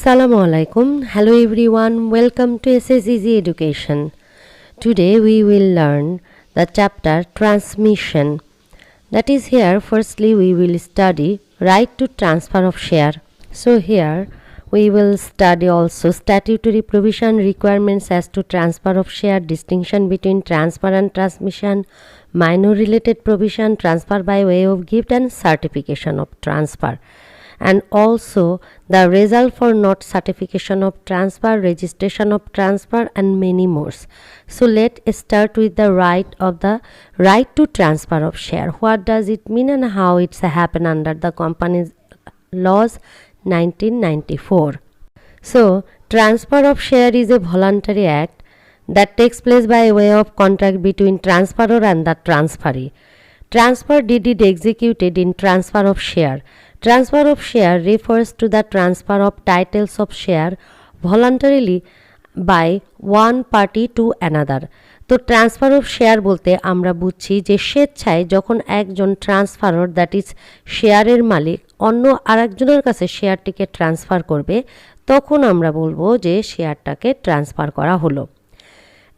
Assalamualaikum. Hello everyone. Welcome to SSEZ Education. Today we will learn the chapter Transmission. That is, here firstly we will study right to transfer of share. So here we will study also statutory provision, requirements as to transfer of share, distinction between transfer and transmission, minor related provision, transfer by way of gift and certification of transfer, and also the result for not certification of transfer, registration of transfer, and many more. So let's start with the right to transfer of share. What does it mean and how it's happen under the Companies Laws 1994. So transfer of share is a voluntary act that takes place by way of contract between transferor and the transferee. Transfer deed is executed in transfer of share. Transfer of share refers to the transfer of titles of share voluntarily by one party to another. তো transfer of share বলতে আমরা বুঝছি যে স্বেচ্ছায় যখন একজন ট্রান্সফারর that is শেয়ারের মালিক অন্য আরেকজনের কাছে শেয়ারটিকে ট্রান্সফার করবে, তখন আমরা বলবো যে শেয়ারটাকে ট্রান্সফার করা হলো।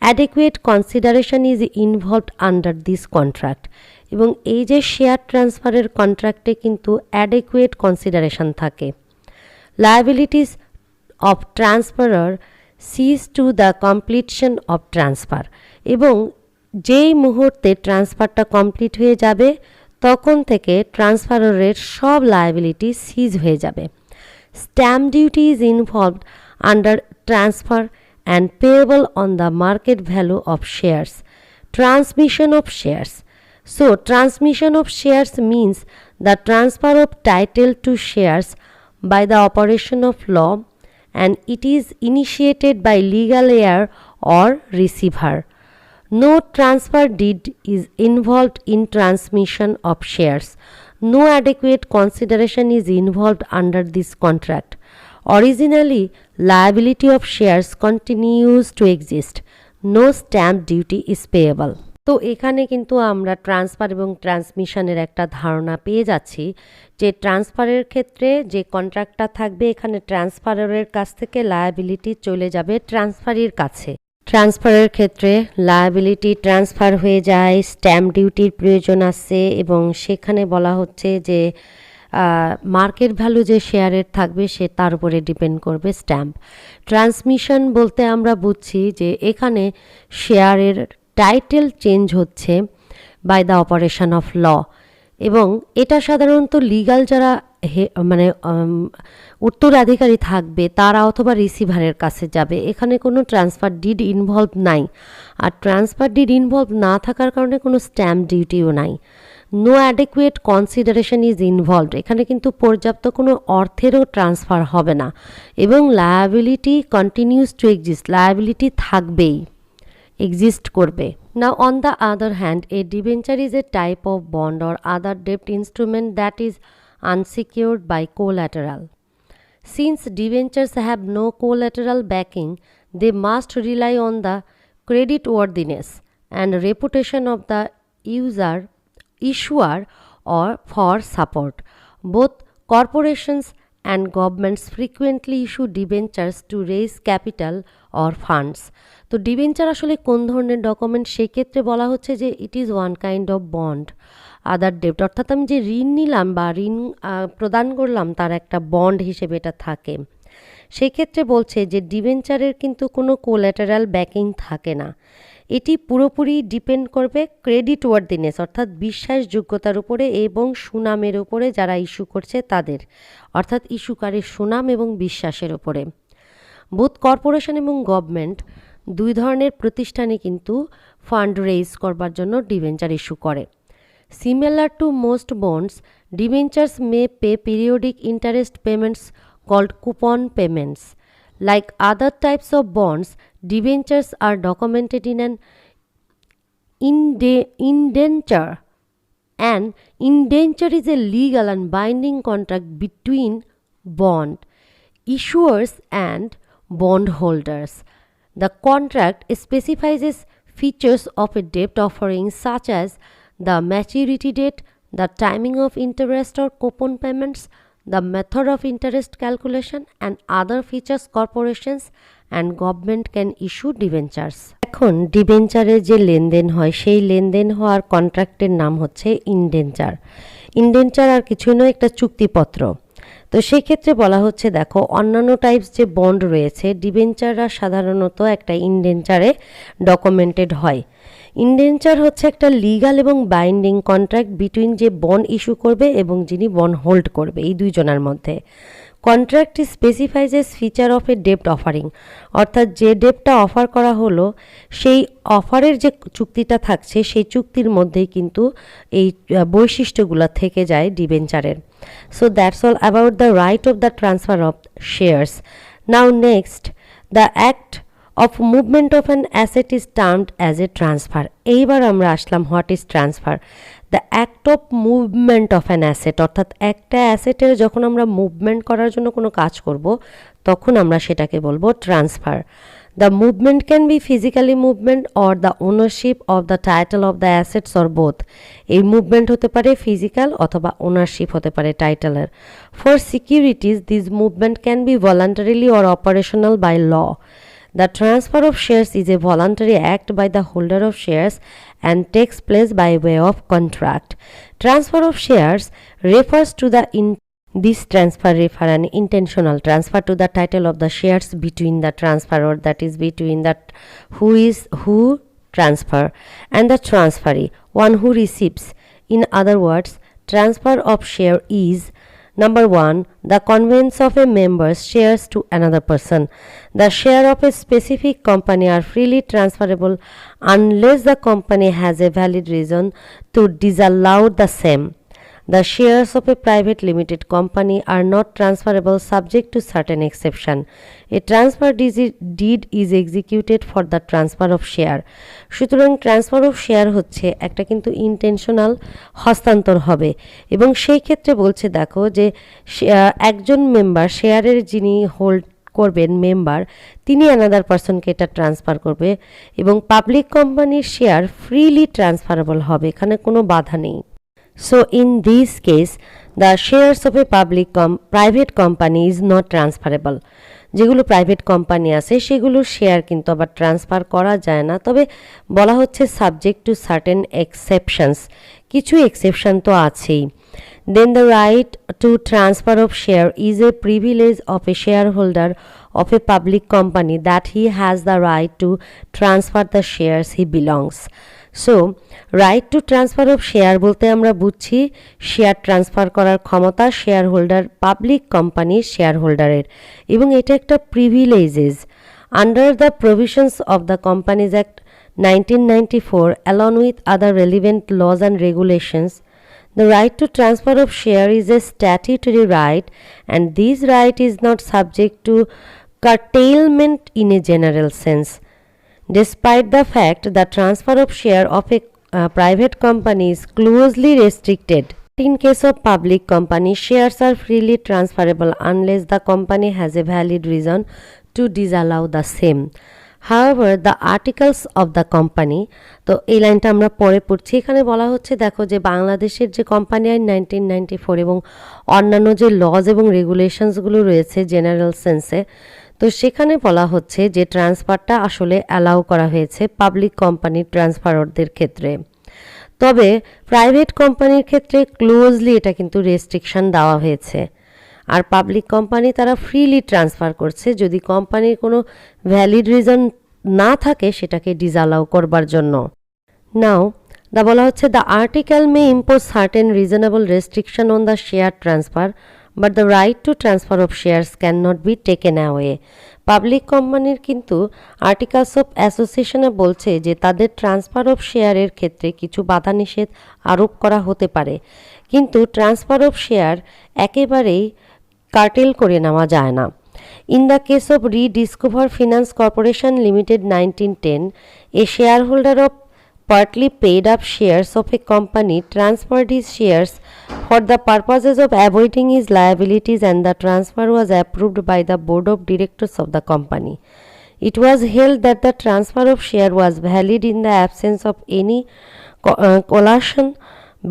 Adequate consideration is involved under this contract. এবং এই যে শেয়ার ট্রান্সফারের কন্ট্রাক্টে কিন্তু অ্যাডিকুয়েট কনসিডারেশন থাকে। Liabilities of transferor cease to the completion of transfer. এবং যেই মুহূর্তে ট্রান্সফারটা কমপ্লিট হয়ে যাবে তখন থেকে ট্রান্সফারারের সব লায়াবিলিটি সিজ হয়ে যাবে। Stamp duty is involved under transfer and payable on the market value of shares. Transmission of shares. So transmission of shares means the transfer of title to shares by the operation of law, and it is initiated by legal heir or receiver. No transfer deed is involved in transmission of shares. No adequate consideration is involved under this contract. Originally, liability of shares continues to exist. No stamp duty is payable. তো এখানে কিন্তু আমরা transfer এবং ট্রান্সমিশনের একটা ধারণা পেয়ে যাচ্ছি যে ট্রান্সফারের ক্ষেত্রে যে কন্ট্রাক্টটা থাকবে এখানে ট্রান্সফারের কাছ থেকে লায়াবিলিটি চলে যাবে ট্রান্সফারির কাছে। ট্রান্সফারের ক্ষেত্রে লায়াবিলিটি ট্রান্সফার হয়ে যায়, স্ট্যাম্প ডিউটির প্রয়োজন আছে এবং সেখানে বলা হচ্ছে যে মার্কেট ভ্যালু যে শেয়ারের থাকবে সে তার উপরে ডিপেন্ড করবে স্ট্যাম্প। ট্রান্সমিশন বলতে আমরা বুঝছি যে এখানে শেয়ারের টাইটেল চেঞ্জ হচ্ছে by the operation of law, এবং এটা সাধারণত লিগাল যারা উত্তরাধিকারী থাকবে তারা অথবা রিসিভারের কাছে যাবে। এখানে কোনো ট্রান্সফার ডিড ইনভলভ নাই, আর ট্রান্সফার ডিড ইনভলভ না থাকার কারণে কোনো স্ট্যাম্প ডিউটিও নাই। No adequate consideration is involved. এখানে কিন্তু পর্যাপ্ত কোনো অর্থেরও ট্রান্সফার হবে না, এবং liability continues to exist. Liability থাকবেই, এক্সিস্ট করবে। Now on the other hand, a debenture is a type of bond or other debt instrument that is unsecured by collateral. Since debentures have no collateral backing, they must rely on the creditworthiness and reputation of the issuer or for support. Both corporations and governments frequently issue debentures to raise capital or funds. তো debenture আসলে কোন ধরনের document, সেক্ষেত্রে বলা হচ্ছে যে it is one kind of bond other ডেপ্ট, অর্থাৎ আমি যে ঋণ নিলাম বা ঋণ প্রদান করলাম তার একটা বন্ড হিসেবে এটা থাকে। সেক্ষেত্রে বলছে যে ডিবেঞ্চারের কিন্তু কোনো কোল্যাটারাল ব্যাকিং থাকে না। এটি পুরোপুরি ডিপেন্ড করবে ক্রেডিট ওয়ার্দিনেস অর্থাৎ বিশ্বাসযোগ্যতার উপরে এবং সুনামের উপরে যারা ইস্যু করছে তাদের, অর্থাৎ ইস্যুকারীর সুনাম এবং বিশ্বাসের উপরে। বোথ কর্পোরেশন এবং গভর্নমেন্ট দুই ধরনের প্রতিষ্ঠানে কিন্তু ফান্ড রেইজ করবার জন্য ডিবেঞ্চার ইস্যু করে। Similar to most bonds, debentures may pay periodic interest payments called coupon payments. Like other types of bonds, debentures are documented in an indenture. An indenture is a legal and binding contract between bond issuers and bondholders. The contract specifies features of a debt offering such as the maturity date, the timing of interest or coupon payments, the method of interest calculation, and other features corporations and government can issue debentures. এখন ডিবেঞ্চারে যে লেনদেন হয় সেই লেনদেন হওয়ার কন্ট্রাক্টের নাম হচ্ছে ইনডেঞ্চার। ইনডেঞ্চার আর কিছুই নয়, একটা চুক্তিপত্র। তো সেই ক্ষেত্রে বলা হচ্ছে দেখো অন্যান্য টাইপস যে বন্ড রয়েছে ডিবেঞ্চাররা সাধারণত একটা ইনডেঞ্চারে ডকুমেন্টেড হয়। ইনডেঞ্চার হচ্ছে একটা লিগাল এবং বাইন্ডিং কন্ট্রাক্ট বিটুইন যে বন্ড ইস্যু করবে এবং যিনি বন্ড হোল্ড করবে এই দুইজনের মধ্যে। Contract specifies as feature of a ডেপ্ট অফারিং, অর্থাৎ যে ডেপ্টটা অফার করা হলো সেই অফারের যে চুক্তিটা থাকছে সেই চুক্তির মধ্যেই কিন্তু এই বৈশিষ্ট্যগুলো থেকে যায় ডিবেঞ্চারের। So that's all about the right of the transfer of shares. Now next, the act of movement of an asset is termed as a transfer. এইবার আমরা আসলাম what is transfer. The act of movement of an asset, অর্থাৎ একটা অ্যাসেটের যখন আমরা movement করার জন্য কোনো কাজ করব তখন আমরা সেটাকে বলবো transfer. The movement can be physically movement or the ownership of the title of the assets or both. এই মুভমেন্ট হতে পারে ফিজিক্যাল অথবা ওনারশিপ হতে পারে টাইটেলের। For securities this movement can be voluntarily or operational by law. The transfer of shares is a voluntary act by the holder of shares and takes place by way of contract. Transfer of shares refers to this transfer refer an intentional transfer to the title of the shares between the transferor, that is between that who transfer, and the transferee, one who receives. In other words, transfer of share is Number 1, the conveyance of a member's shares to another person. The share of a specific company are freely transferable unless the company has a valid reason to disallow the same. The shares of a private limited company are not transferable subject to certain exception. A transfer deed is executed for the transfer of share. সুতরাং transfer of share হচ্ছে একটা কিন্তু intentional হস্তান্তর হবে এবং সেই ক্ষেত্রে বলছে দেখো যে একজন মেম্বার শেয়ারের যিনি হোল্ড করবেন মেম্বার তিনি অ্যানাদার পারসনকে এটা ট্রান্সফার করবে এবং পাবলিক কোম্পানির শেয়ার ফ্রিলি ট্রান্সফারেবল হবে, এখানে কোনো বাধা নেই। So in this case, the shares of a private company is not transferable. যেগুলো প্রাইভেট কোম্পানি আছে সেগুলোর শেয়ার কিন্তু আবার ট্রান্সফার করা যায় না, তবে বলা হচ্ছে সাবজেক্ট টু সার্টেন এক্সেপশনস, কিছু এক্সেপশন তো আছেই। Then the right to transfer of share is a privilege of a shareholder of a public company that he has the right to transfer the shares he belongs. So right to transfer of share বলতে আমরা বুঝছি share transfer করার ক্ষমতা share holder public কোম্পানির share হোল্ডারের এবং এটা একটা privileges under the provisions of the companies act 1994 along with other relevant laws and regulations. The right to transfer of share is a statutory right and this right is not subject to curtailment in a general sense. Despite the fact the transfer of share of a private company is closely restricted. In case of public company, shares are freely transferable unless the company has a valid reason to disallow the same. However, the articles of the company, তো এই লাইনটা আমরা পরে পড়ছি, এখানে বলা হচ্ছে দেখো যে বাংলাদেশের যে কোম্পানি আইন 1994 এবং অন্যান্য যে লজ এবং রেগুলেশনসগুলো রয়েছে জেনারেল সেন্সে, তো সেখানে বলা হচ্ছে যে ট্রান্সফারটা আসলে অ্যালাউ করা হয়েছে পাবলিক কোম্পানির ট্রান্সফাররদের ক্ষেত্রে, তবে প্রাইভেট কোম্পানির ক্ষেত্রে ক্লোজলি এটা কিন্তু রেস্ট্রিকশন দেওয়া হয়েছে। আর পাবলিক কোম্পানি তারা ফ্রিলি ট্রান্সফার করছে যদি কোম্পানির কোনো ভ্যালিড রিজন না থাকে সেটাকে ডিসঅ্যালাউ করবার জন্য। নাও বলা হচ্ছে the article May impose certain reasonable restriction on the share transfer but the right to transfer of shares can not be taken away. Public কোম্পানির কিন্তু আর্টিকেলস অফ অ্যাসোসিয়েশনে বলছে যে তাদের ট্রান্সফার অফ শেয়ারের ক্ষেত্রে কিছু বাধা নিষেধ আরোপ করা হতে পারে, কিন্তু ট্রান্সফার অফ শেয়ার একেবারেই কার্টেল করে নেওয়া যায় না। In the case of Rediscover Finance Corporation Limited 1910, a shareholder of partly paid up shares of a company transferred his shares for the purposes of avoiding his liabilities and the transfer was approved by the board of directors of the company. It was held that the transfer of share was valid in the absence of any coercion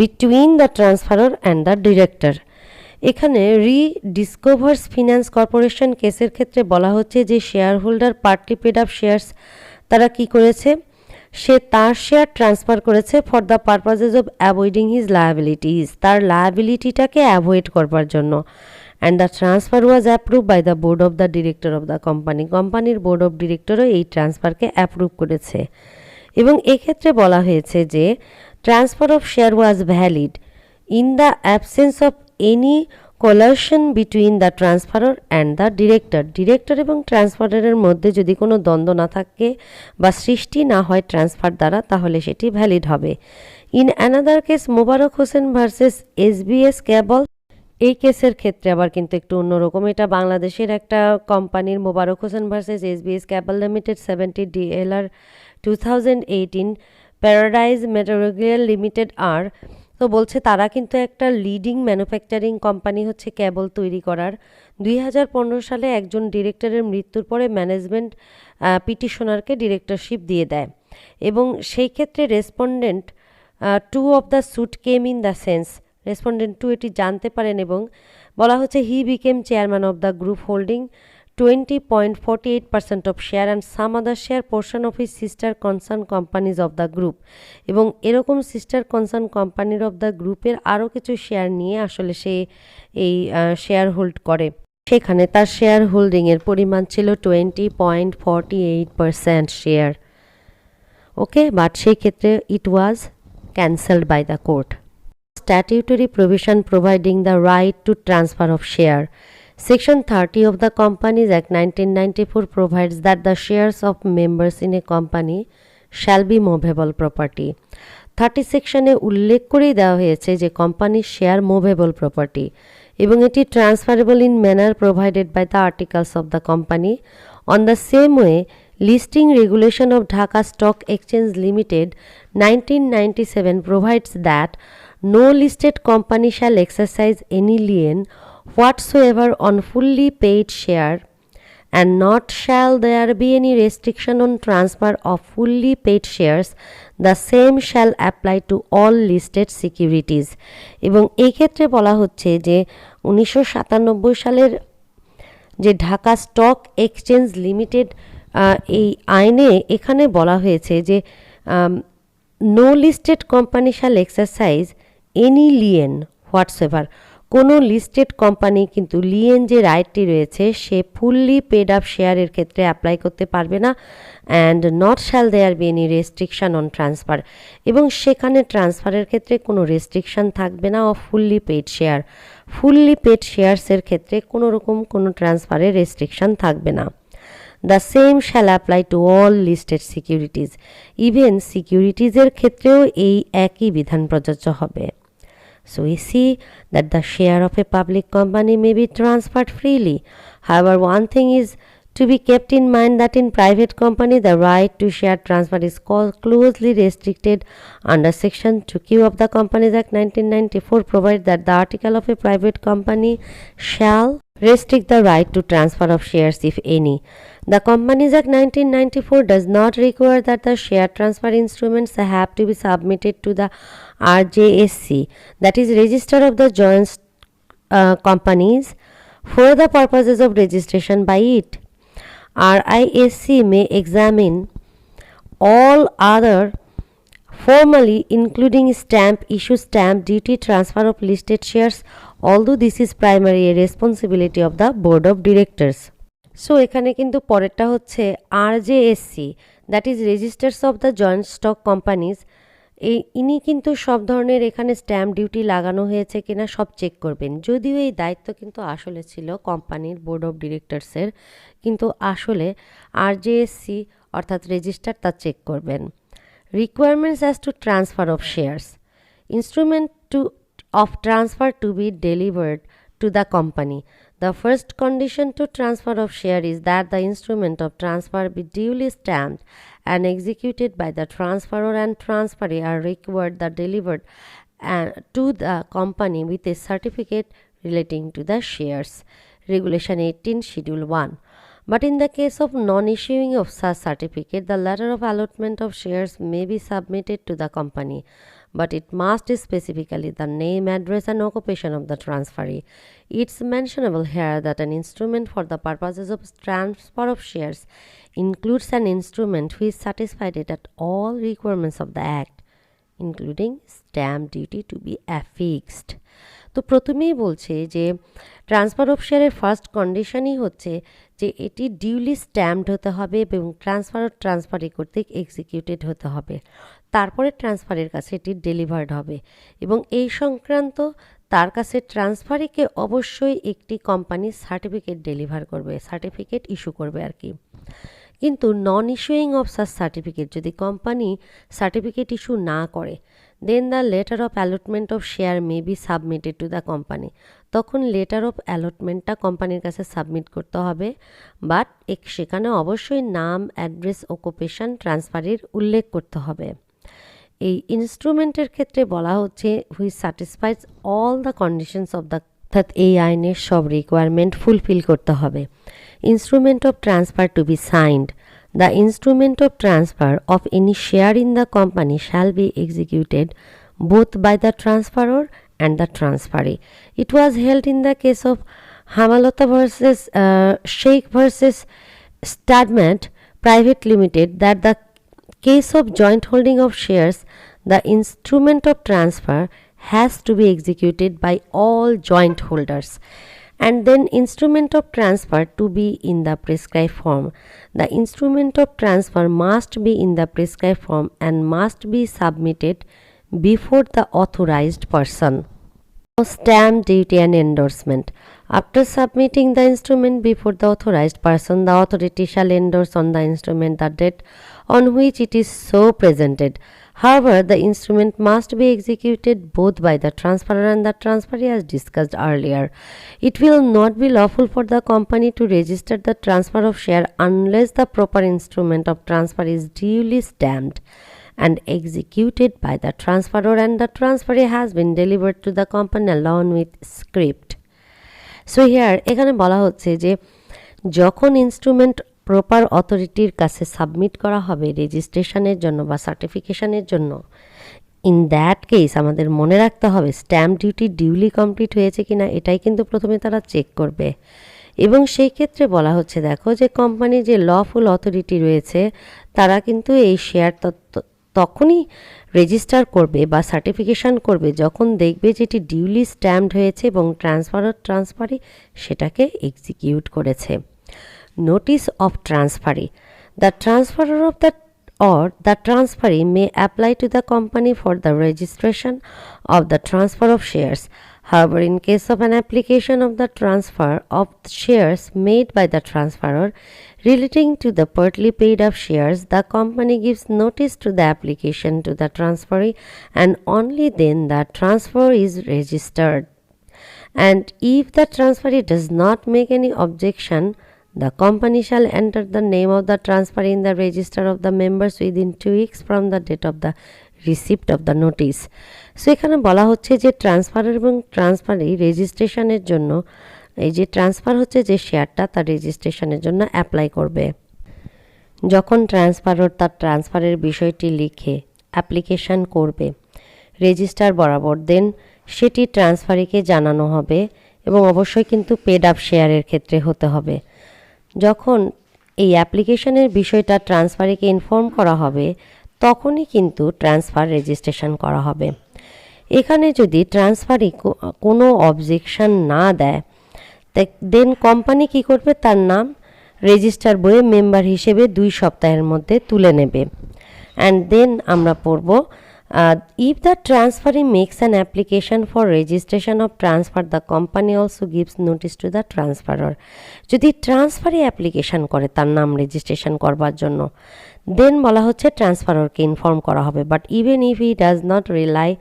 between the transferor and the director. এখানে রিডিসকভার্স finance corporation কেসের ক্ষেত্রে বলা হচ্ছে যে share holder partly paid up shares তারা কি করেছে, সে তার শেয়ার ট্রান্সফার করেছে for the purposes of avoiding his liabilities, তার লায়াবিলিটিটাকে অ্যাভয়েড করবার জন্য। And the transfer was approve by the board of the director of the company, কোম্পানির বোর্ড অফ ডিরেক্টরও এই ট্রান্সফারকে অ্যাপ্রুভ করেছে। এবং এক্ষেত্রে বলা হয়েছে যে transfer of share was valid in the absence of any collusion between the transferor and the director এবং ট্রান্সফারারের মধ্যে যদি কোনো দ্বন্দ্ব না থাকে বা সৃষ্টি না হয় ট্রান্সফার দ্বারা, তাহলে সেটি ভ্যালিড হবে। In another case Mobarak Hossain versus SBS cable, এই কেসের ক্ষেত্রে আবার কিন্তু একটু অন্যরকম। এটা বাংলাদেশের একটা কোম্পানির Mobarak Hossain versus SBS cable limited 70 DLR 2018 paradise material limited আর। তো বলছে তারা কিন্তু একটা লিডিং ম্যানুফ্যাকচারিং কোম্পানি হচ্ছে কেবল তৈরি করার। 2015 সালে একজন ডিরেক্টরের মৃত্যুর পরে ম্যানেজমেন্ট পিটিশনারকে ডিরেক্টরশিপ দিয়ে দেয় এবং সেই ক্ষেত্রে respondent 2 of the suit came in the sense, respondent 2 এটি জানতে পারেন এবং বলা হচ্ছে he became chairman of the group holding 20.48% of share and some other share portion of his sister concern companies of the group, এবং এরকম sister concern কোম্পানির of the গ্রুপের আরও কিছু শেয়ার নিয়ে আসলে সে এই শেয়ার হোল্ড করে। সেখানে তার শেয়ার হোল্ডিংয়ের পরিমাণ ছিল 20.48% শেয়ার। ওকে, বাট সেই ক্ষেত্রে it was cancelled by the court. Statutory provision providing the right to transfer of share. Section 30 of the Companies Act 1994 provides that the shares of members in a company shall be movable property. 30 সেকশনে উল্লেখ করেই দেওয়া হয়েছে যে কোম্পানির share movable property এবং এটি transferable in manner provided by the articles of the company. On the same way, listing regulation of Dhaka stock exchange limited 1997 provides that no listed company shall exercise any lien whatsoever on fully paid share, and not shall there be any restriction on transfer of fully paid shares. The same shall apply to all listed securities. এবং এই ক্ষেত্রে বলা হচ্ছে যে 1997 সালের যে Dhaka stock exchange limited এই আইনে এখানে বলা হয়েছে যে no listed company shall exercise any lien whatsoever, কোনো লিস্টেড কোম্পানি কিন্তু লিয়েন যে রাইটটি রয়েছে সে ফুললি পেড আপ শেয়ারের ক্ষেত্রে অ্যাপ্লাই করতে পারবে না। And not shall there be any restriction on transfer, এবং সেখানে ট্রান্সফারের ক্ষেত্রে কোনো রেস্ট্রিকশান থাকবে না of fully paid share. Fully paid শেয়ারসের ক্ষেত্রে কোনো রকম কোনো ট্রান্সফারের রেস্ট্রিকশান থাকবে না। The same shall apply to all listed securities, even সিকিউরিটিজের ক্ষেত্রেও এই একই বিধান প্রযোজ্য হবে। So we see that the share of a public company may be transferred freely. However, one thing is to be kept in mind that in private company the right to share transfer is closely restricted under Section 2Q of the Companies Act 1994 provides that the article of a private company shall restrict the right to transfer of shares if any. The Companies Act 1994 does not require that the share transfer instruments have to be submitted to the RJSC, that is Register of the Joint Companies, for the purposes of registration by it. RISC may examine all other formally including stamp issue, stamp duty, transfer of listed shares, although this is primarily a responsibility of the board of directors. So এখানে কিন্তু পরেরটা হচ্ছে RJSC, that is registers of the joint stock companies. ইনি কিন্তু সব ধরনের এখানে stamp duty লাগানো হয়েছে কিনা সব চেক করবেন, যদিও এই দায়িত্ব কিন্তু আসলে ছিল কোম্পানির বোর্ড অফ ডিরেক্টরসের, কিন্তু আসলে RJSC অর্থাৎ রেজিস্টার তা চেক করবেন। Requirements as to transfer of shares, instrument of transfer to be delivered to the company. The first condition to transfer of share is that the instrument of transfer be duly stamped and executed by the transferor, and transferee are required that delivered to the company with a certificate relating to the shares. Regulation 18 Schedule 1. But in the case of non-issuing of such certificate, the letter of allotment of shares may be submitted to the company. but it must specifically the name, address, and occupation of the transferee. It's mentionable here that an instrument for the purposes of transfer of shares includes an instrument which satisfied it at all requirements of the Act, including stamp duty to be affixed. তো প্রথমেই বলছে যে transfer of শেয়ারের first কন্ডিশনই হচ্ছে যে এটি duly stamped হতে হবে এবং ট্রান্সফারি কর্তৃক এক্সিকিউটেড হতে হবে, তারপরে ট্রান্সফারের কাছে এটি ডেলিভার্ড হবে এবং এই সংক্রান্ত তার কাছে ট্রান্সফারিকে অবশ্যই একটি কোম্পানি সার্টিফিকেট ডেলিভার করবে, সার্টিফিকেট ইস্যু করবে আর কি। কিন্তু non issuing of such certificate যদি কোম্পানি সার্টিফিকেট ইস্যু না করে, then the letter of allotment of share may be submitted to the company, তখন লেটার অফ অ্যালটমেন্টটা কোম্পানির কাছে সাবমিট করতে হবে, বাট সেখানে অবশ্যই নাম, অ্যাড্রেস, অকুপেশন, ট্রান্সফারির উল্লেখ করতে হবে। এই ইনস্ট্রুমেন্টের ক্ষেত্রে বলা হচ্ছে which satisfies all the conditions of the, অর্থাৎ এই আইনের সব রিকোয়ারমেন্ট ফুলফিল করতে হবে। Instrument of transfer to be signed, the instrument of transfer of any share in the company shall be executed both by the transferor and the transferee. It was held in the case of Hamalata versus Sheikh versus Stadmet Private Limited that the case of joint holding of shares, the instrument of transfer has to be executed by all joint holders, and then instrument of transfer to be in the prescribed form. The instrument of transfer must be in the prescribed form and must be submitted before the authorized person. Stamp duty and endorsement. After submitting the instrument before the authorized person, the authority shall endorse on the instrument the date on which it is so presented. However, the instrument must be executed both by the transferor and the transferee as discussed earlier. It will not be lawful for the company to register the transfer of share unless the proper instrument of transfer is duly stamped and executed by the transferor and the transferee has been delivered to the company along with script. So here এখানে বলা হচ্ছে যে যখন instrument proper অথরিটির কাছে submit করা হবে রেজিস্ট্রেশনের জন্য বা সার্টিফিকেশনের জন্য, ইন দ্যাট কেস আমাদের মনে রাখতে হবে স্ট্যাম্প ডিউটি ডিউলি কমপ্লিট হয়েছে কিনা এটাই কিন্তু প্রথমে তারা চেক করবে। এবং সেই ক্ষেত্রে বলা হচ্ছে দেখো যে কোম্পানির যে লফুল অথরিটি রয়েছে তারা কিন্তু এই শেয়ার তখনই রেজিস্টার করবে বা সার্টিফিকেশন করবে যখন দেখবে যে এটি ডিউলি স্ট্যাম্পড হয়েছে এবং ট্রান্সফারি সেটাকে এক্সিকিউট করেছে। Notice of transferee. The transferor of the or the transferee may apply to the company for the registration of the transfer of shares. However, in case of an application of the transfer of shares made by the transferor relating to the partly paid up shares, the company gives notice to the application to the transferee and only then the transfer is registered. And if the transferee does not make any objection, the company shall enter the name of the transferee in the register of the members within 2 weeks from the date of the receipt of the notice. So এখানে বলা হচ্ছে যে transfer এবং ট্রান্সফারি রেজিস্ট্রেশনের জন্য এই যে transfer হচ্ছে যে শেয়ারটা তার রেজিস্ট্রেশনের জন্য অ্যাপ্লাই করবে। যখন ট্রান্সফারর তার ট্রান্সফারের বিষয়টি লিখে অ্যাপ্লিকেশন করবে রেজিস্টার বরাবর, দেন সেটি ট্রান্সফারিকে জানানো হবে এবং অবশ্যই কিন্তু পেড আপ শেয়ারের ক্ষেত্রে হতে হবে। যখন এই অ্যাপ্লিকেশনের বিষয়টা ট্রান্সফারিকে ইনফর্ম করা হবে তখনই কিন্তু ট্রান্সফার রেজিস্ট্রেশন করা হবে। এখানে যদি ট্রান্সফারি কোনো অবজেকশন না দেয় দেন কোম্পানি কি করবে, তার নাম রেজিস্টার বইয়ে মেম্বার হিসেবে 2 সপ্তাহের মধ্যে তুলে নেবে। অ্যান্ড দেন আমরা পড়ব if the transferee makes an application for registration of transfer, the company also gives notice to the transferor. যদি ট্রান্সফারি অ্যাপ্লিকেশন করে তার নাম রেজিস্ট্রেশন করবার জন্য, দেন বলা হচ্ছে ট্রান্সফাররকে ইনফর্ম করা হবে, but even if he does not rely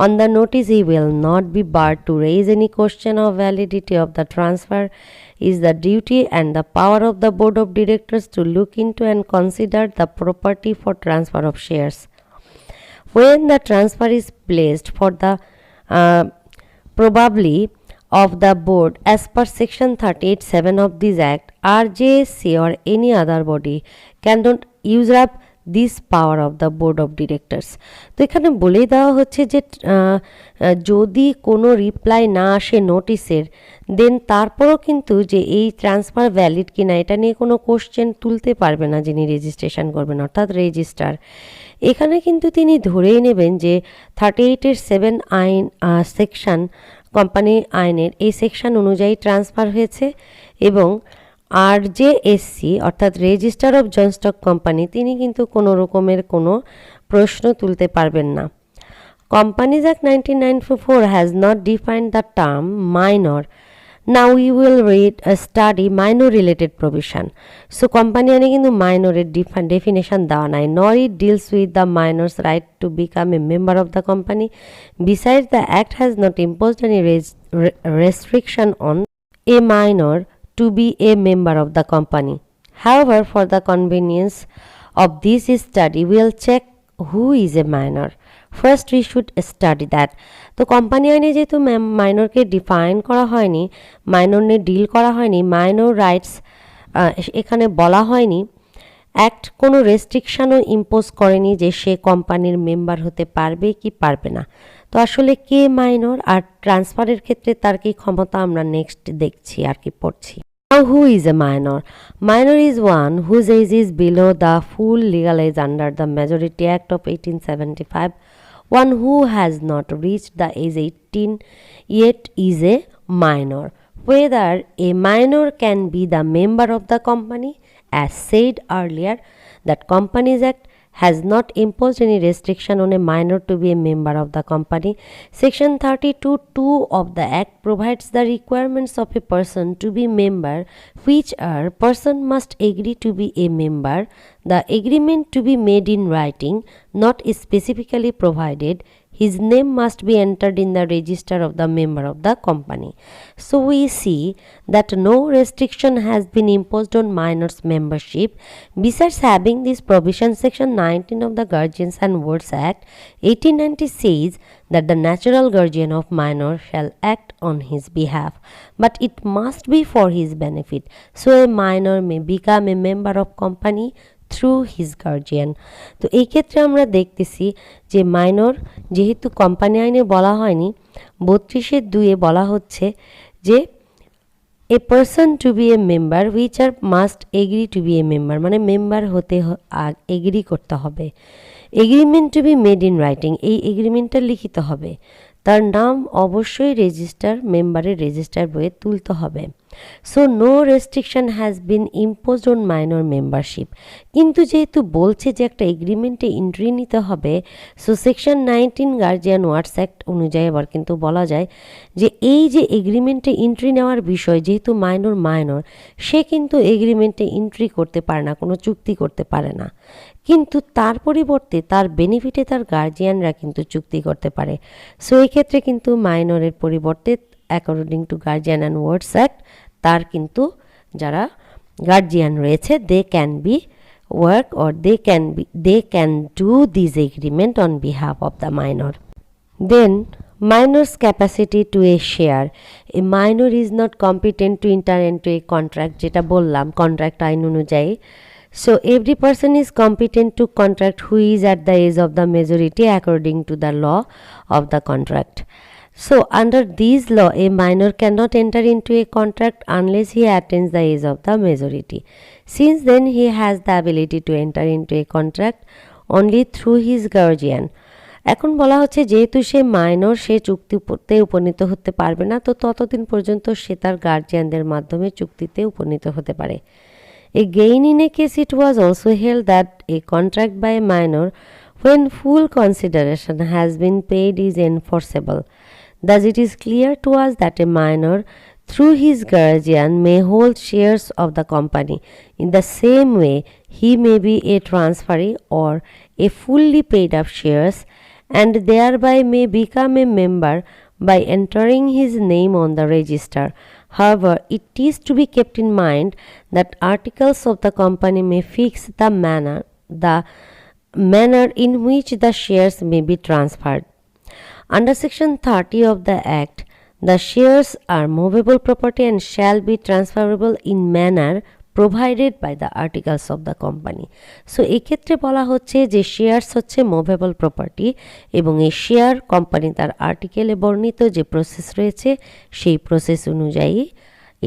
on the notice he will not be barred to raise any question of validity of the transfer. Is the duty and the power of the board of directors to look into and consider the property for transfer of shares. When the transfer is placed for the probably of the board as per section 38(7) of this act, RJSC or any other body cannot usurp this power of the board of directors. তো এখানে বলেই দেওয়া হচ্ছে যে যদি কোনো reply না আসে নোটিশের, দেন তারপরও কিন্তু যে এই ট্রান্সফার ভ্যালিড কিনা এটা নিয়ে কোনো কোশ্চেন তুলতে পারবে না যিনি রেজিস্ট্রেশন করবেন অর্থাৎ রেজিস্ট্রার। এখানে কিন্তু তিনি ধরেই নেবেন যে 38-এর 7 আইন সেকশন, কোম্পানি আইনের এই সেকশন অনুযায়ী ট্রান্সফার হয়েছে এবং RJSC অর্থাৎ register of joint stock company তিনি কিন্তু কোনো রকমের কোনো প্রশ্ন তুলতে পারবেন না। Companies Act 1994 has not defined the term minor. Now we will read a study minor related provision. So company আইনে কিন্তু মাইনরের definition দেওয়া নাই, nor it deals with the minor's right to become a member of the company. Besides, the act has not imposed any restriction on a minor to be a member of the company. However, for the convenience of this study, we will check who is a minor. First we should study that. তো company আইনে যেহেতু মাইনরকে define করা হয়নি, minor নিয়ে deal করা হয়নি, minor rights এখানে বলা হয়নি, অ্যাক্ট কোনো রেস্ট্রিকশনও ইম্পোজ করেনি যে সে কোম্পানির মেম্বার হতে পারবে কি পারবে না। তো আসলে কে মাইনর আর ট্রান্সফারের ক্ষেত্রে তার কি ক্ষমতা আমরা নেক্সট দেখছি আর কি পড়ছি। Now who is a minor? Minor is one whose age is below the full legal age under the Majority Act of 1875. One who has not reached the age 18 yet is a minor. Whether a minor can be the member of the company, as said earlier, that Companies Act has not imposed any restriction on a minor to be a member of the company. Section 32(2) of the Act provides the requirements of a person to be member, which are person must agree to be a member, the agreement to be made in writing, not specifically provided, his name must be entered in the register of the member of the company. So we see that no restriction has been imposed on minors membership. Besides having this provision, section 19 of the Guardians and Wards Act 1890 says that the natural guardian of minor shall act on his behalf, but it must be for his benefit. So a minor may become a member of company through his guardian. তো এই ক্ষেত্রে আমরা দেখতেছি যে minor যেহেতু company আইনে বলা হয়নি, 32(2) বলা হচ্ছে যে a person to be a member which are must agree to be a member, মানে মেম্বার হতে এগ্রি করতে হবে। Agreement to be made in writing, এই এগ্রিমেন্টটা লিখিত হবে, তার নাম অবশ্যই রেজিস্টার মেম্বারের রেজিস্টার বইয়ে তুলতে হবে। So no restriction has been imposed on minor membership. কিন্তু যেহেতু বলছে যে একটা এগ্রিমেন্টে এন্ট্রি নিতে হবে, so section 19 guardian wards act অনুযায়ী আবার কিন্তু বলা যায় যে এই যে এগ্রিমেন্টে এন্ট্রি নেওয়ার বিষয়, যেহেতু মাইনর সে কিন্তু এগ্রিমেন্টে এন্ট্রি করতে পারে না, কোনো চুক্তি করতে পারে না, কিন্তু তার পরিবর্তে তার বেনিফিটে তার গার্জিয়ানরা কিন্তু চুক্তি করতে পারে। সো এই ক্ষেত্রে কিন্তু মাইনরের পরিবর্তে according to guardian and wards act তার কিন্তু যারা গার্জিয়ান রয়েছে they can be work or they can do this agreement on behalf of the minor. Then minor's capacity to a share. A minor is not competent to enter into a contract, যেটা বললাম contract আইন অনুযায়ী। So every person is competent to contract who is at the age of the majority according to the law of the contract. So under this law, a minor cannot enter into a contract unless he attains the age of the majority. Since then, he has the ability to enter into a contract only through his guardian. এখন বলা হচ্ছে যেহেতু সে minor, সে চুক্তিতে উপনীত হতে পারবে না, তো ততদিন পর্যন্ত সে তার গার্জিয়ানদের মাধ্যমে চুক্তিতে উপনীত হতে পারে। Again, in a case, it was also held that a contract by a minor, when full consideration has been paid, is enforceable. Thus, it is clear to us that a minor, through his guardian, may hold shares of the company. In the same way, he may be a transferee or a fully paid up shares, and thereby may become a member by entering his name on the register. However, it is to be kept in mind that articles of the company may fix the manner in which the shares may be transferred. Under Section 30 of the Act, the shares are movable property and shall be transferable in manner provided by the articles of the company. So এক্ষেত্রে বলা হচ্ছে যে shares হচ্ছে movable property এবং এই share company তার আর্টিকেলে বর্ণিত যে প্রসেস রয়েছে সেই প্রসেস অনুযায়ী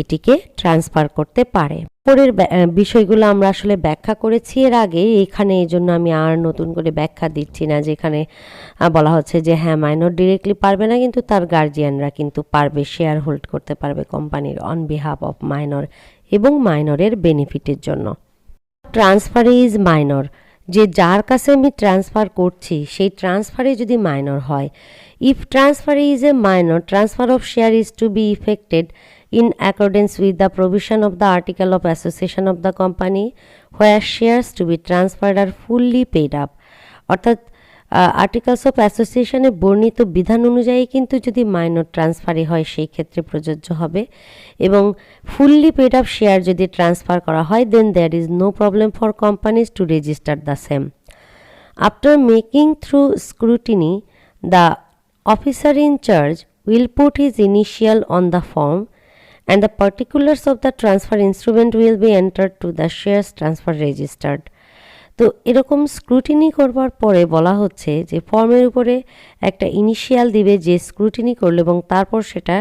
এটিকে ট্রান্সফার করতে পারে। পরের বিষয়গুলো আমরা আসলে ব্যাখ্যা করেছি এর আগে, এখানে এই জন্য আমি আর নতুন করে ব্যাখ্যা দিচ্ছি না। যেখানে বলা হচ্ছে যে হ্যাঁ মাইনর ডিরেক্টলি পারবে না, কিন্তু তার গার্জিয়ানরা কিন্তু পারবে, শেয়ার হোল্ড করতে পারবে কোম্পানির অন বিহাফ অফ মাইনর এবং মাইনরের বেনিফিটের জন্য। ট্রান্সফার ইজ মাইনর, যে যার কাছে আমি ট্রান্সফার করছি সেই ট্রান্সফারে যদি মাইনর হয়, if transfer is a minor, transfer of share is to be effected in accordance with the provision of the article of association of the company where shares to be transferred are fully paid up। অর্থাৎ articles of অ্যাসোসিয়েশনে বর্ণিত বিধান অনুযায়ী কিন্তু যদি minor ট্রান্সফারই হয় সেই ক্ষেত্রে প্রযোজ্য হবে, এবং ফুললি পেড আপ শেয়ার যদি ট্রান্সফার করা হয় then there is no problem for companies to register the same. After making through scrutiny the officer in charge will put his initial on the form and the particulars of the transfer instrument will be entered to the shares transfer registered। তো এরকম scrutiny করবার পরে বলা হচ্ছে যে ফর্মের উপরে একটা ইনিশিয়াল দিবে যে স্ক্রুটিনি করলো, এবং তারপর সেটা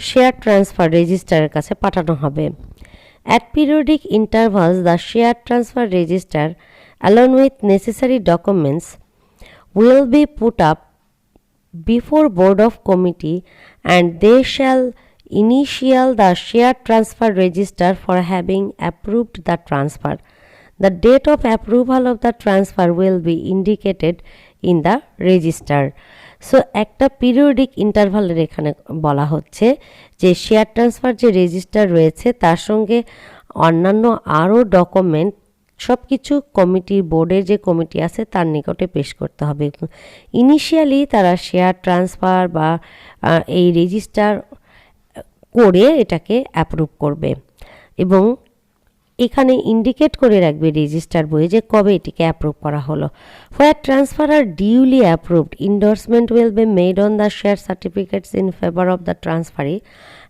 শেয়ার ট্রান্সফার রেজিস্টারের কাছে পাঠানো হবে। At periodic intervals the share transfer register along with necessary documents will be put up before board of committee and they shall initial the share transfer register for having approved the transfer। The date of approval of the transfer will be indicated in the register। So একটা periodic ইন্টারভালের এখানে বলা হচ্ছে যে share transfer যে register রয়েছে তার সঙ্গে অন্যান্য আরও ডকুমেন্ট সব কিছু কমিটি, বোর্ডের যে কমিটি আছে তার নিকটে পেশ করতে হবে। ইনিশিয়ালি তারা শেয়ার ট্রান্সফার বা এই রেজিস্টার করে এটাকে অ্যাপ্রুভ করবে, এবং এখানে ইন্ডিকেট করে রাখবে রেজিস্টার বইয়ে যে কবে এটিকে অ্যাপ্রুভ করা হলো। Where transfer are duly approved endorsement will be made on the share certificates in favour of the transferee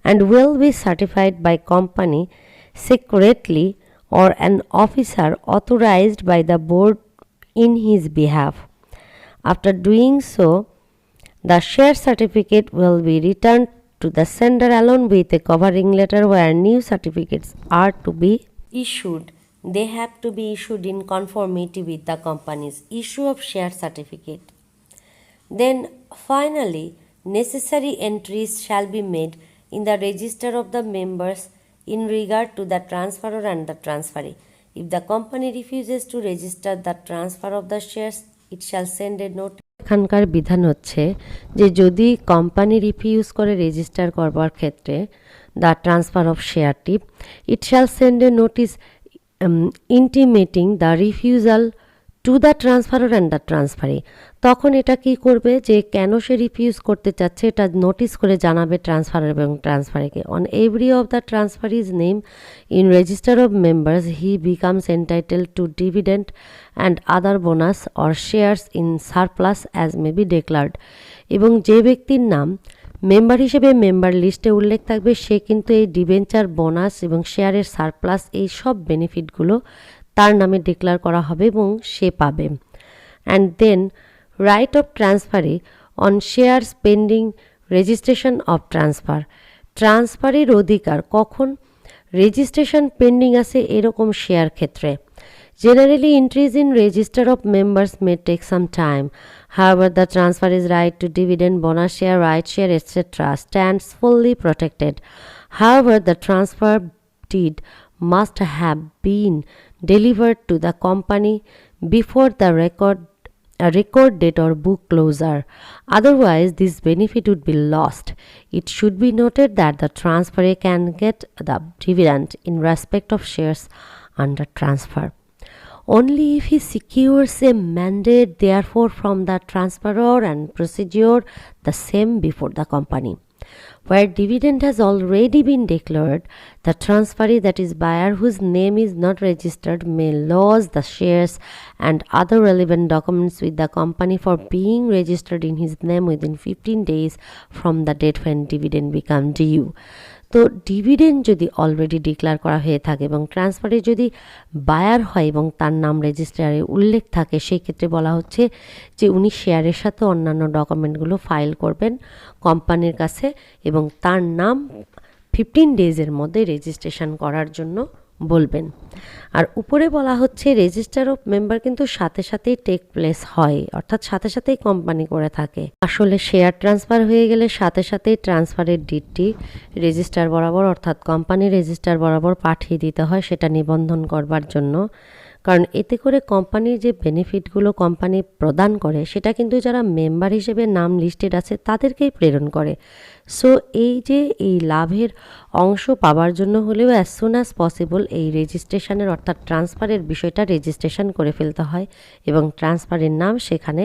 and will be certified by company secretly or an officer authorized by the board in his behalf। After doing so, the share certificate will be returned to the sender along with a covering letter where new certificates are to be issued. They have to be issued in conformity with the company's issue of share certificate। Then finally, necessary entries shall be made in the register of the members in regard to the transferor and the transferee। If the company refuses to register the transfer of the shares, it shall send a note। এখানকার বিধান হচ্ছে যে যদি company refuse করে register করবার ক্ষেত্রে the transfer of শেয়ারটি, it shall send a notice intimating the refusal to the transferor and the transferee. তখন এটা কি করবে যে কেন সে রিফিউজ করতে চাচ্ছে এটা নোটিস করে জানাবে ট্রান্সফারার এবং ট্রান্সফারিকে। On every of the transferee's name in register of members he becomes entitled to dividend and other bonus or shares in surplus as may be declared. এবং যে ব্যক্তির নাম মেম্বার হিসেবে মেম্বার লিস্টে উল্লেখ থাকবে সে কিন্তু এই ডিবেঞ্চার, বোনাস এবং শেয়ারের সারপ্লাস এই সব বেনিফিটগুলো তার নামে ডিক্লেয়ার করা হবে এবং সে পাবে। And then right of transferee on shares pending registration of transfer. ট্রান্সফারের অধিকার কখন রেজিস্ট্রেশন পেন্ডিং আছে এরকম শেয়ার ক্ষেত্রে। Generally, entries in register of members may take some time. However, the transferee's right to dividend, bonus share, right share, etc. stands fully protected. However, the transfer deed must have been delivered to the company before the record date or book closure. Otherwise, this benefit would be lost. It should be noted that the transferee can get the dividend in respect of shares under transfer only if he secures a mandate therefore from the transferor and procedure the same before the company. Where dividend has already been declared, the transferee, that is buyer whose name is not registered, may lose the shares and other relevant documents with the company for being registered in his name within 15 days from the date when dividend become due। তো dividend যদি already declare করা হয়ে থাকে এবং ট্রান্সফারে যদি buyer হয় এবং তার নাম রেজিস্ট্রারে উল্লেখ থাকে, সেই ক্ষেত্রে বলা হচ্ছে যে উনি শেয়ারের সাথে অন্যান্য ডকুমেন্টগুলো ফাইল করবেন কোম্পানির কাছে এবং তার নাম 15 ডেজের মধ্যে রেজিস্ট্রেশন করার জন্য বলবেন। আর উপরে বলা হচ্ছে রেজিস্টার অফ মেম্বার কিন্তু সাথে সাথেই টেক প্লেস হয়, অর্থাৎ সাথে সাথেই কোম্পানি করে থাকে। আসলে শেয়ার ট্রান্সফার হয়ে গেলে সাথে সাথেই ট্রান্সফারের ডিটটি রেজিস্টার বরাবর অর্থাৎ কোম্পানি রেজিস্টার বরাবর পাঠিয়ে দিতে হয় সেটা নিবন্ধন করবার জন্য। কারণ এতে করে কোম্পানির যে বেনিফিটগুলো কোম্পানি প্রদান করে সেটা কিন্তু যারা মেম্বার হিসেবে নাম লিস্টেড আছে তাদেরকেই প্রেরণ করে। সো এই লাভের অংশ পাওয়ার জন্য হলেও অ্যাজ সুন অ্যাজ পসিবল এই রেজিস্ট্রেশনের অর্থাৎ ট্রান্সফারের বিষয়টা রেজিস্ট্রেশন করে ফেলতে হয় এবং ট্রান্সফারের নাম সেখানে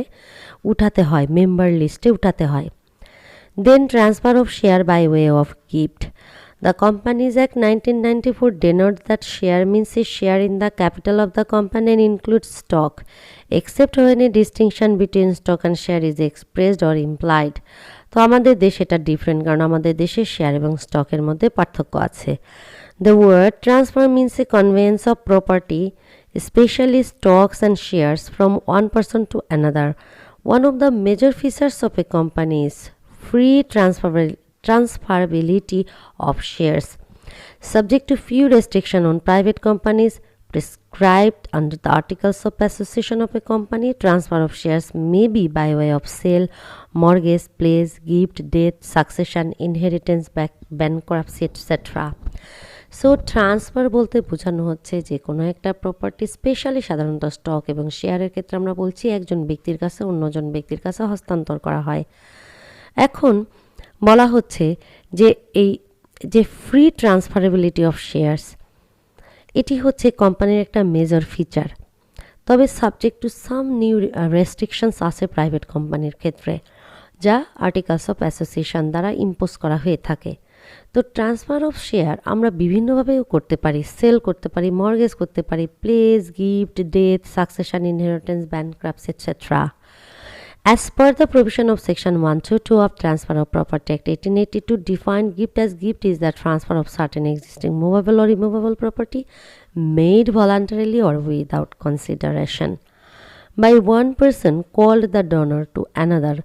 উঠাতে হয়, মেম্বার লিস্টে উঠাতে হয়। Then transfer of share by way of gift. The Companies Act 1994 denotes that share means a share in the capital of the company and includes stock, except when a distinction between stock and share is expressed or implied. তো আমাদের দেশে এটা different, কারণ আমাদের দেশে share এবং স্টকের মধ্যে পার্থক্য আছে। The word transfer means a conveyance of property, especially stocks and shares, from one person to another. One of the major features of a company is free transferability of shares, subject to few restrictions on private companies prescribed under the Articles of Association of a company. Transfer of shares may be by way of sale, mortgage, pledge, gift, death, succession, inheritance, bankruptcy, etc. So transfer বলতে বোঝানো হচ্ছে যে কোনো একটা property, specially সাধারণত stock এবং শেয়ারের ক্ষেত্রে আমরা বলছি একজন ব্যক্তির কাছে অন্যজন ব্যক্তির কাছে হস্তান্তর করা হয়। এখন বলা হচ্ছে যে এই যে ফ্রি ট্রান্সফারেবিলিটি অফ শেয়ারস, এটি হচ্ছে কোম্পানির একটা মেজর ফিচার, তবে subject to some new restrictions আছে প্রাইভেট কোম্পানির ক্ষেত্রে, যা আর্টিকেলস অফ অ্যাসোসিয়েশন দ্বারা ইম্পোজ করা হয়ে থাকে। তো ট্রান্সফার অফ শেয়ার আমরা বিভিন্নভাবেও করতে পারি, সেল করতে পারি, মর্গেজ করতে পারি, pledge, gift, death, succession, inheritance, bankruptcy, etcetera. As per the provision of Section 122 of Transfer of Property Act 1882, defined gift as gift is the transfer of certain existing movable or immovable property made voluntarily or without consideration by one person called the donor to another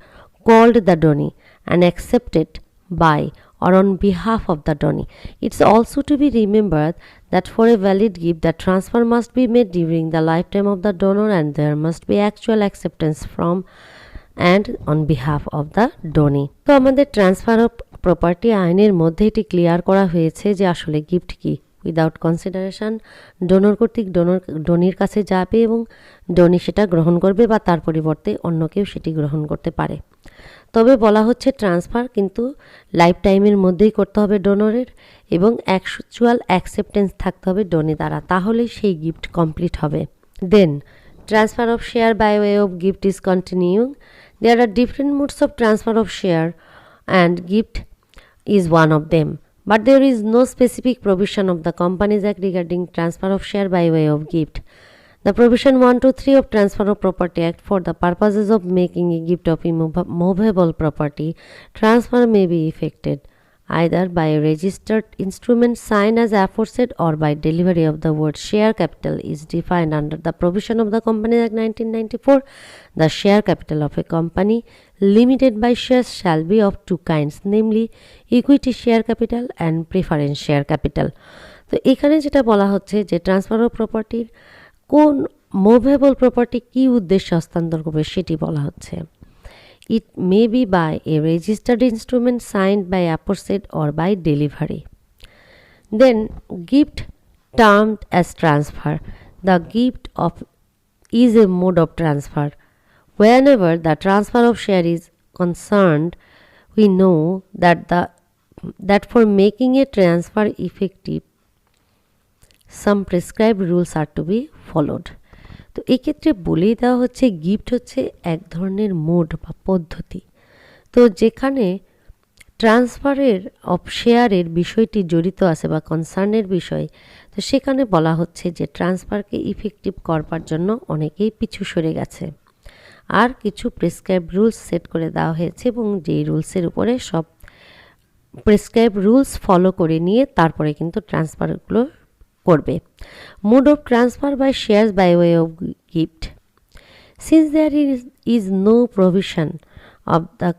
called the donee and accepted by or on behalf of the donee. It's also to be remembered that for a valid gift, the transfer must be made during the lifetime of the donor and there must be actual acceptance from and on behalf of the donee. তো আমাদের transfer of property আইনের মধ্যে এটি clear করা হয়েছে যে আসলে gift কি। উইদাউট কনসিডারেশন ডোনর কর্তৃক ডোনির কাছে যাবে এবং ডোনি সেটা গ্রহণ করবে বা তার পরিবর্তে অন্য কেউ সেটি গ্রহণ করতে পারে। তবে বলা হচ্ছে ট্রান্সফার কিন্তু লাইফ টাইমের মধ্যেই করতে হবে ডোনরের এবং অ্যাকচুয়াল অ্যাকসেপ্টেন্স থাকতে হবে ডোনি দ্বারা, তাহলেই সেই গিফট কমপ্লিট হবে। দেন transfer of share by way of gift is continuing. There are different modes of transfer of share and gift is one of them, but there is no specific provision of the Companies Act regarding transfer of share by way of gift. The provision 123 of Transfer of Property Act for the purposes of making a gift of immovable property, transfer may be effected either by a registered instrument signed as aforesaid or by delivery of the word share capital is defined under the provision of the Companies Act 1994. The share capital of a company limited by shares shall be of two kinds, namely equity share capital and preference share capital. তো এখানে যেটা বলা হচ্ছে যে transfer of প্রপার্টির কোন movable property কী উদ্দেশ্যে হস্তান্তর করবে সেটি বলা হচ্ছে। It may be by a registered instrument signed by aforesaid or by delivery. Then gift termed as transfer. The gift of is a mode of transfer. Whenever the transfer of share is concerned, we know that for making a transfer effective, some prescribed rules are to be followed. তো এক্ষেত্রে বলেই দেওয়া হচ্ছে gift হচ্ছে এক ধরনের mode বা পদ্ধতি। তো যেখানে ট্রান্সফারের অফ শেয়ারের বিষয়টি জড়িত আছে বা কনসার্নের বিষয়, তো সেখানে বলা হচ্ছে যে ট্রান্সফারকে ইফেক্টিভ করবার জন্য অনেকেই পিছু সরে গেছে আর কিছু প্রেসক্রাইব রুলস সেট করে দেওয়া হয়েছে এবং যেই রুলসের উপরে সব প্রেসক্রাইব রুলস ফলো করে নিয়ে তারপরে কিন্তু ট্রান্সফারগুলো করবে। Mode of transfer by shares by way of gift. Since there is no provision of the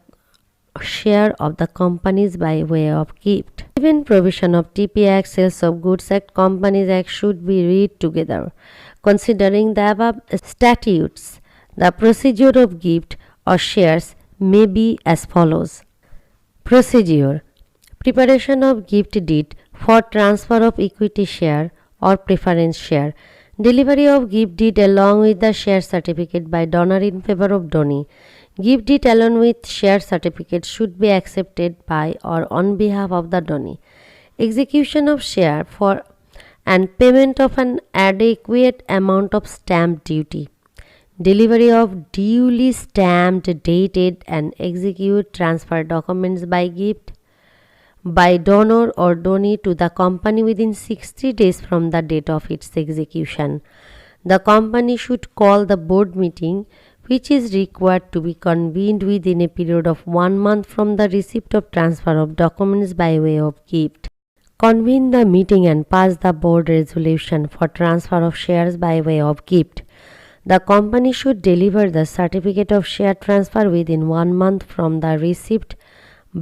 share of the companies by way of gift, even provision of TP Act, Sales of Goods Act, Companies Act should be read together. Considering the above statutes, the procedure of gift or shares may be as follows. Procedure: preparation of gift deed for transfer of equity share or preference share. Delivery of gift deed along with the share certificate by donor in favor of donee. Gift deed along with share certificate should be accepted by or on behalf of the donee. Execution of share for and payment of an adequate amount of stamp duty. Delivery of duly stamped, dated and execute transfer documents by gift by donor or donee to the company within 60 days from the date of its execution. The company should call the board meeting, which is required to be convened within a period of 1 month from the receipt of transfer of documents by way of gift. Convene the meeting and pass the board resolution for transfer of shares by way of gift. The company should deliver the certificate of share transfer within 1 month from the receipt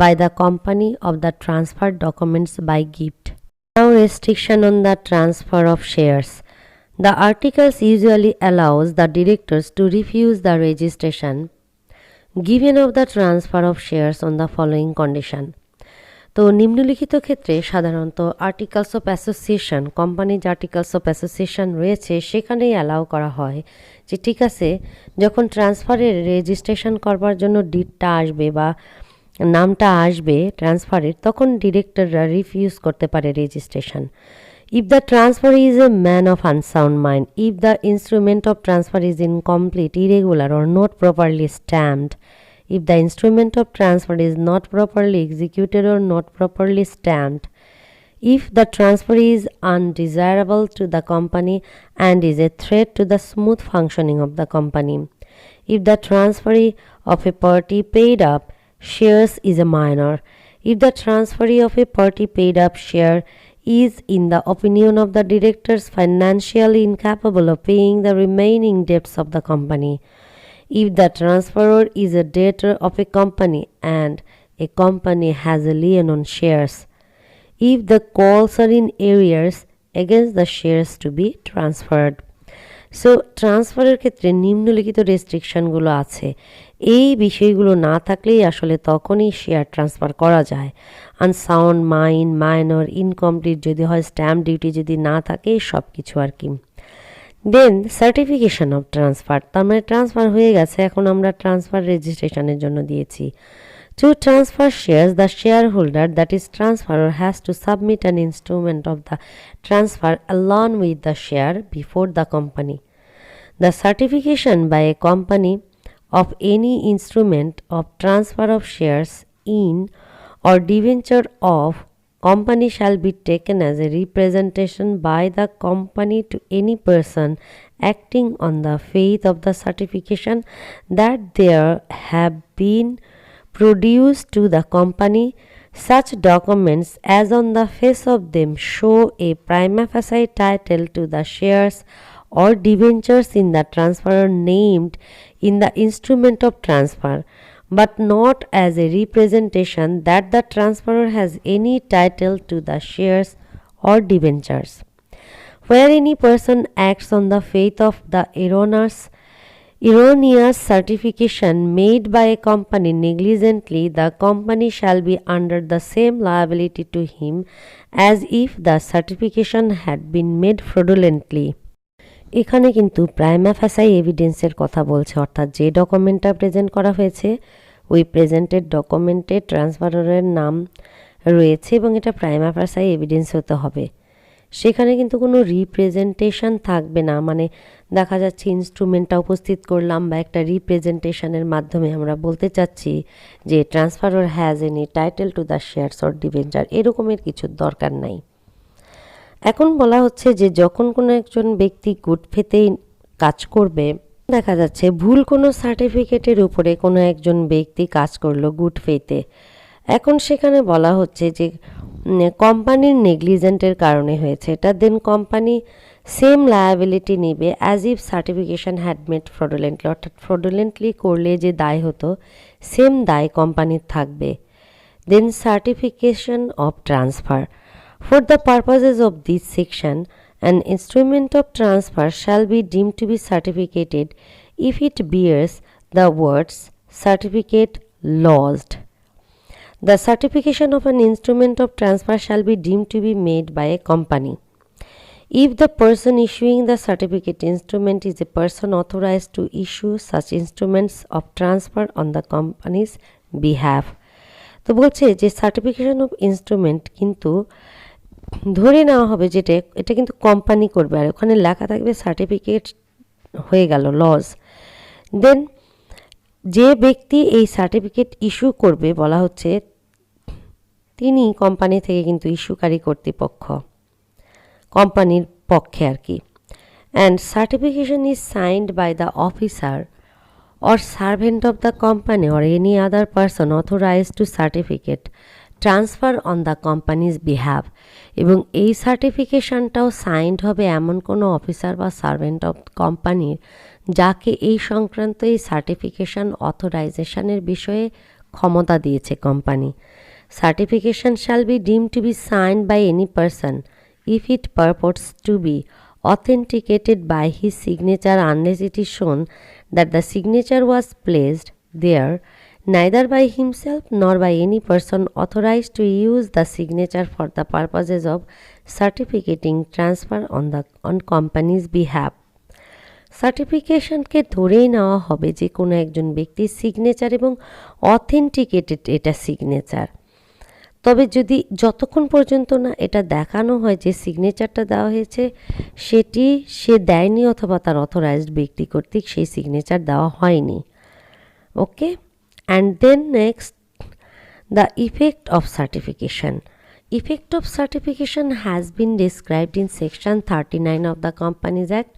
by the company of the transferred documents by gift. Now, restriction on the transfer of shares. The articles usually allows the directors to refuse the registration given of the transfer of shares on the following condition. তো নিম্নলিখিত ক্ষেত্রে সাধারণত articles of association, company যে articles of association রয়েছে সেখানেই allow করা হয় যে ঠিক আছে, যখন ট্রান্সফারের রেজিস্ট্রেশন করবার জন্য ডিডটা আসবে বা নামটা আসবে ট্রান্সফারের, তখন ডিরেক্টররা রিফিউজ করতে পারে registration. If the transfer is a man of unsound mind, if the instrument of transfer is incomplete, irregular or not properly stamped, if the instrument of transfer is not properly executed or not properly stamped, if the transfer is undesirable to the company and is a threat to the smooth functioning of the company, if the transferee of a party paid up shares is a minor, if the transferee of a party paid up share is, in the opinion of the directors, financially incapable of paying the remaining debts of the company, if the transferor is a debtor of a company and a company has a lien on shares, if the calls are in arrears against the shares to be transferred. So ট্রান্সফারের ক্ষেত্রে নিম্নলিখিত রেস্ট্রিকশনগুলো আছে। এই বিষয়গুলো না থাকলেই আসলে তখনই শেয়ার ট্রান্সফার করা যায়। আনসাউন্ড মাইন্ড, মাইনর, ইনকমপ্লিট যদি হয়, স্ট্যাম্প ডিউটি যদি না থাকে, সব কিছু আর কি। দেন সার্টিফিকেশন অফ ট্রান্সফার, তার মানে ট্রান্সফার হয়ে গেছে, এখন আমরা ট্রান্সফার রেজিস্ট্রেশনের জন্য দিয়েছি। To transfer shares, the shareholder, that is transferor, has to submit an instrument of the transfer along with the share before the company. The certification by a company of any instrument of transfer of shares in or debenture of company shall be taken as a representation by the company to any person acting on the faith of the certification that there have been produced to the company such documents as on the face of them show a prima facie title to the shares or debentures in the transferor named in the instrument of transfer, but not as a representation that the transferor has any title to the shares or debentures. Where any person acts on the faith of the erroneous certification made by a company negligently, the company shall be under the same liability to him as if the certification had been made fraudulently. এখানে কিন্তু prima FSSAI এভিডেন্সের কথা বলছে, অর্থাৎ যে ডকুমেন্টটা present করা হয়েছে ওই presented ডকুমেন্টে ট্রান্সফারের নাম রয়েছে এবং এটা প্রাইমা ফ্যাসাই এভিডেন্স হতে হবে। সেখানে কিন্তু কোনো রিপ্রেজেন্টেশন থাকবে না, মানে দেখা যাচ্ছে ইনস্ট্রুমেন্টটা উপস্থিত করলাম বা একটা রিপ্রেজেন্টেশনের মাধ্যমে আমরা বলতে চাচ্ছি যে transferor has any title to the shares or debenture, এরকমের কিছু দরকার নাই। এখন বলা হচ্ছে যে যখন কোনো একজন ব্যক্তি গুড ফেথেই কাজ করবে, দেখা যাচ্ছে ভুল কোনো সার্টিফিকেটের উপরে কোনো একজন ব্যক্তি কাজ করলো গুড ফেথে, এখন সেখানে বলা হচ্ছে যে কোম্পানির নেগলিজেন্টের কারণে হয়েছে এটা, দেন কোম্পানি সেম লায়াবিলিটি নেবে as if certification had made fraudulently, অর্থাৎ ফ্রডুলেন্টলি করলে যে দায় হতো সেম দায় কোম্পানির থাকবে। Then certification of transfer, for the purposes of this section an instrument of transfer shall be deemed to be certificated if it bears the words certificate lodged. The certification of an instrument of transfer shall be deemed to be made by a company if the person issuing the certificate instrument is a person authorized to issue such instruments of transfer on the company's behalf. তো বলছে যে certification of instrument কিন্তু ধরে নেওয়া হবে যেটা এটা কিন্তু কোম্পানি করবে, আর ওখানে লেখা থাকবে সার্টিফিকেট হয়ে গেল লজ। দেন যে ব্যক্তি এই সার্টিফিকেট ইস্যু করবে বলা হচ্ছে তিনি কোম্পানি থেকে কিন্তু ইস্যুকারী কর্তৃপক্ষ, কোম্পানির পক্ষে আর কি। And certification is signed by the officer or servant of the company or any other person authorized to certificate transfer on the companies বিহ্যাভ, এবং এই সার্টিফিকেশনটাও সাইন্ড হবে এমন কোনো অফিসার বা সার্ভেন্ট অফ কোম্পানির যাকে এই সংক্রান্ত এই সার্টিফিকেশন অথরাইজেশনের বিষয়ে ক্ষমতা দিয়েছে company. Certification shall be deemed to be signed by any person if it purports to be authenticated by his signature unless it is shown that the signature was placed there neither by himself nor by any person authorized to use the signature for the purposes of certificating transfer on company's behalf. সার্টিফিকেশনকে ধরেই নেওয়া হবে যে কোনো একজন ব্যক্তির signature এবং authenticated এটা signature, তবে যদি যতক্ষণ পর্যন্ত না এটা দেখানো হয় যে সিগনেচারটা দেওয়া হয়েছে সেটি সে দেয়নি অথবা তার অথরাইজড ব্যক্তি কর্তৃক সেই সিগনেচার দেওয়া হয়নি। Okay, and then next the effect of certification. Effect of certification has been described in section 39 of the Companies Act,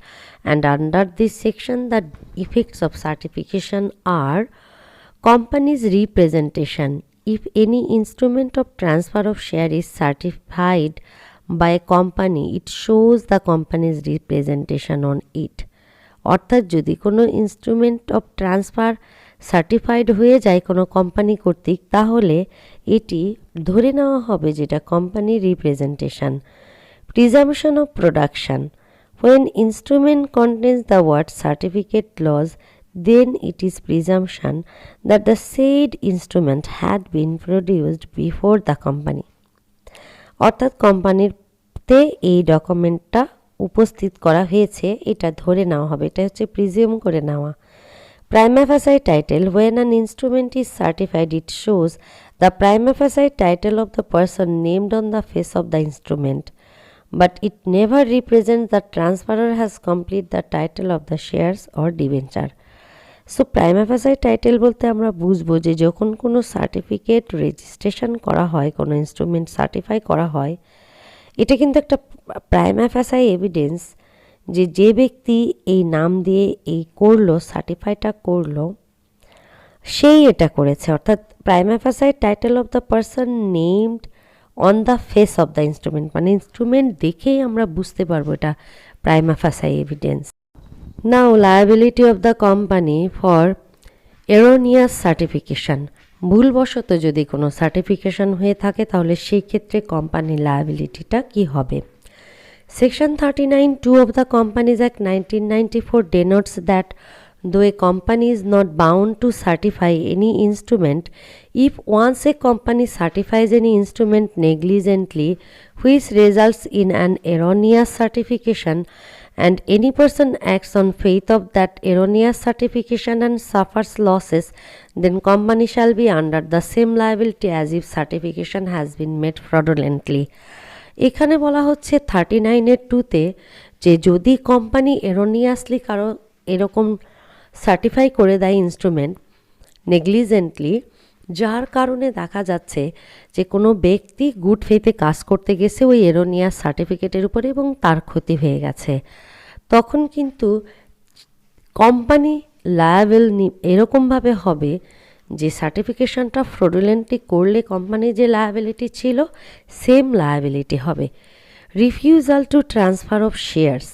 and under this section the effects of certification are company's representation. If any instrument of transfer of share is certified by a company, it shows the company's representation on it. অর্থাৎ যদি কোনো instrument of transfer certified হয়ে যায় কোনো company কর্তৃক তাহলে এটি ধরে নেওয়া হবে যেটা কোম্পানির representation. Presumption of production, when instrument contains the word certificate clause, then it is presumption that the said instrument had been produced before the company. অর্থাৎ কোম্পানিতে এই ডকুমেন্টটা উপস্থিত করা হয়েছে এটা ধরে নেওয়া হবে, এটা হচ্ছে প্রিজিউম করে নেওয়া। Prima facie title, when an instrument is certified it shows the prima facie title of the person named on the face of the instrument, but it never represents the transferor has complete the title of the shares or debenture. So prima facie title বলতে আমরা বুঝবো যে যখন কোনো certificate registration করা হয়, কোনো instrument certify করা হয়, এটা কিন্তু একটা প্রাইমা ফাসাই এভিডেন্স যে যে ব্যক্তি এই নাম দিয়ে এই করলো সার্টিফাইটা করলো সেই এটা করেছে, অর্থাৎ prima facie title of the person named on the face of the instrument, মানে ইনস্ট্রুমেন্ট দেখেই আমরা বুঝতে পারবো এটা prima facie evidence. Now liability of the company for erroneous certification, ভুলবশত যদি কোনো সার্টিফিকেশন হয়ে থাকে তাহলে সেই ক্ষেত্রে কোম্পানির লায়াবিলিটিটা কি হবে। Section 39(2) of the Companies Act 1994 denotes that though a company is not bound to certify any instrument, if once a company certifies any instrument negligently which results in an erroneous certification and any person acts on faith of that erroneous certification and suffers losses, then company shall be under the same liability as if certification has been made fraudulently. এখানে বলা হচ্ছে 39(2)তে যে যদি company এরোনিয়াসলি কারো এরকম certify করে দেয় instrument নেগলিজেন্টলি, যার কারণে দেখা যাচ্ছে যে কোনো ব্যক্তি গুড ফেথে কাজ করতে গেছে ওই এরোনিয়াস সার্টিফিকেটের উপরে এবং তার ক্ষতি হয়ে গেছে, তখন কিন্তু কোম্পানি লায়াবেল এরকমভাবে হবে যে সার্টিফিকেশনটা ফ্রডুলেন্টলি করলে কোম্পানির যে লায়াবিলিটি ছিল সেম লায়াবিলিটি হবে। Refusal two transfer of shares.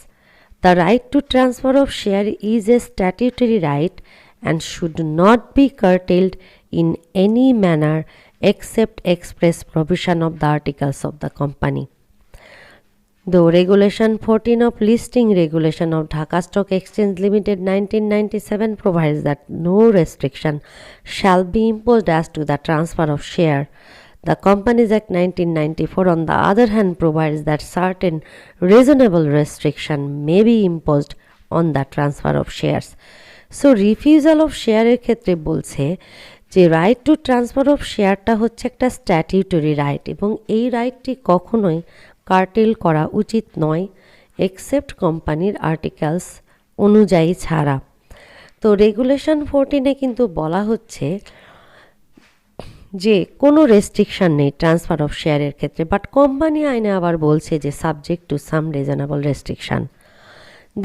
The right to transfer of share is a statutory right and should not be curtailed in any manner except express provision of the articles of the company. Though Regulation 14 of Listing Regulation of Dhaka Stock Exchange Limited 1997 provides that no restriction shall be imposed as to the transfer of share, the Companies Act 1994 on the other hand provides that certain reasonable restriction may be imposed on the transfer of shares. So refusal of share এর ক্ষেত্রে বলছে যে right to transfer of শেয়ারটা হচ্ছে একটা statutory right এবং এই রাইটটি কখনোই কার্টেল করা উচিত নয় এক্সেপ্ট কোম্পানির আর্টিকেলস অনুযায়ী ছাড়া। তো রেগুলেশন 14-এ কিন্তু বলা হচ্ছে যে কোনো রেস্ট্রিকশন নেই ট্রান্সফার অফ শেয়ারের ক্ষেত্রে, বাট কোম্পানি আইনে আবার বলছে যে subject to some reasonable restriction.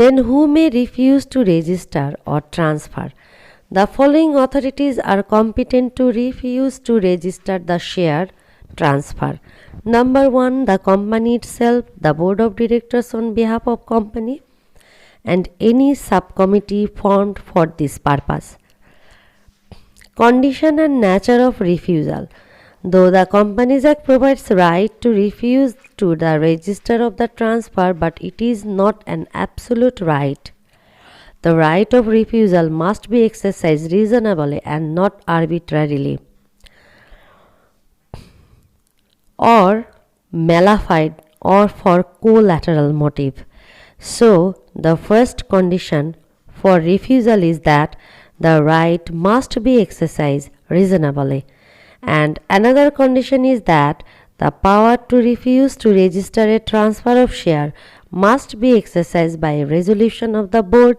Then who may refuse to register or transfer? The following authorities are competent to refuse to register the share transfer. Number 1, the company itself, the board of directors on behalf of company, and any subcommittee formed for this purpose. Condition and nature of refusal. Though the Companies Act provides right to refuse to the register of the transfer, but it is not an absolute right. The right of refusal must be exercised reasonably and not arbitrarily or malified or for collateral motive. So, the first condition for refusal is that the right must be exercised reasonably, and another condition is that the power to refuse to register a transfer of share must be exercised by a resolution of the board.